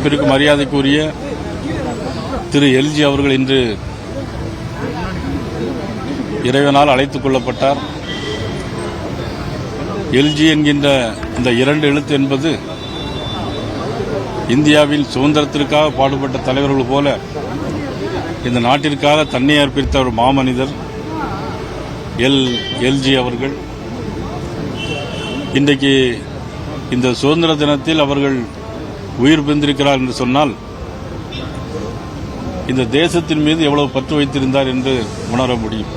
மதிப்பிற்கு மரியாதைக்குரிய திரு எல்ஜி அவர்கள் இன்று இறைவனால் அழைத்துக் கொள்ளப்பட்டார். எல்ஜி என்கின்ற இந்த இரண்டு எழுத்து என்பது இந்தியாவின் சுதந்திரத்திற்காக பாடுபட்ட தலைவர்கள் போல இந்த நாட்டிற்காக தன்னை அர்ப்பணித்த ஒரு மாமனிதர் எல்ஜி அவர்கள். இன்றைக்கு இந்த சுதந்திர தினத்தில் அவர்கள் உயிர் பிரிந்திருக்கிறார் என்று சொன்னால் இந்த தேசத்தின் மீது எவ்வளவு பற்று வைத்திருந்தார் என்று உணர முடியும்.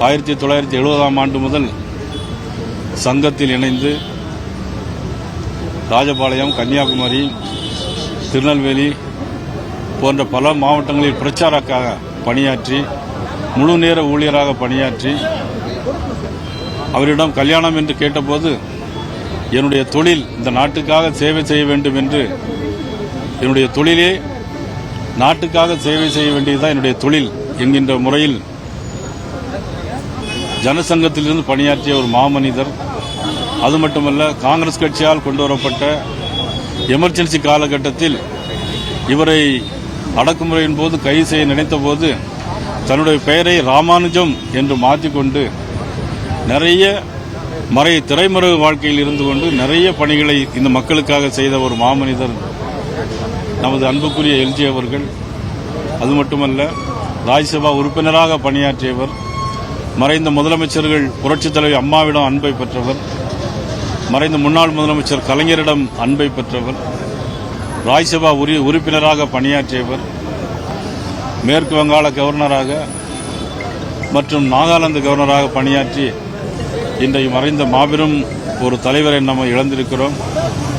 1970ஆம் ஆண்டு முதல் சங்கத்தில் இணைந்து ராஜபாளையம், கன்னியாகுமரி, திருநெல்வேலி போன்ற பல மாவட்டங்களில் பிரச்சாரக்காக பணியாற்றி முழு நேர ஊழியராக பணியாற்றி அவரிடம் கல்யாணம் என்று கேட்டபோது என்னுடைய தொழில் இந்த நாட்டுக்காக சேவை செய்ய வேண்டும் என்று, என்னுடைய தொழிலே நாட்டுக்காக சேவை செய்ய வேண்டியதுதான் என்னுடைய தொழில் என்கின்ற முறையில் ஜனசங்கத்திலிருந்து பணியாற்றிய ஒரு மாமனிதர். அது மட்டுமல்ல, காங்கிரஸ் கட்சியால் கொண்டுவரப்பட்ட எமர்ஜென்சி காலகட்டத்தில் இவரை அடக்குமுறையின் போது கைது செய்ய நினைத்த போது தன்னுடைய பெயரை ராமானுஜம் என்று மாற்றிக்கொண்டு நிறைய திரைமறைவு வாழ்க்கையில் இருந்து கொண்டு நிறைய பணிகளை இந்த மக்களுக்காக செய்த ஒரு மாமனிதர் நமது அன்புக்குரிய எல்ஜி அவர்கள். அது மட்டுமல்ல, ராஜ்யசபா உறுப்பினராக பணியாற்றியவர், மறைந்த முதலமைச்சர்கள் புரட்சித் தலைவி அம்மாவிடம் அன்பை பெற்றவர், மறைந்த முன்னாள் முதலமைச்சர் கலைஞரிடம் அன்பை பெற்றவர், ராஜ்யசபா உறுப்பினராக பணியாற்றியவர், மேற்கு வங்காள கவர்னராக மற்றும் நாகாலாந்து கவர்னராக பணியாற்றி இன்றைக்கு மறைந்த மாபெரும் ஒரு தலைவரை நம்ம இழந்திருக்கிறோம்.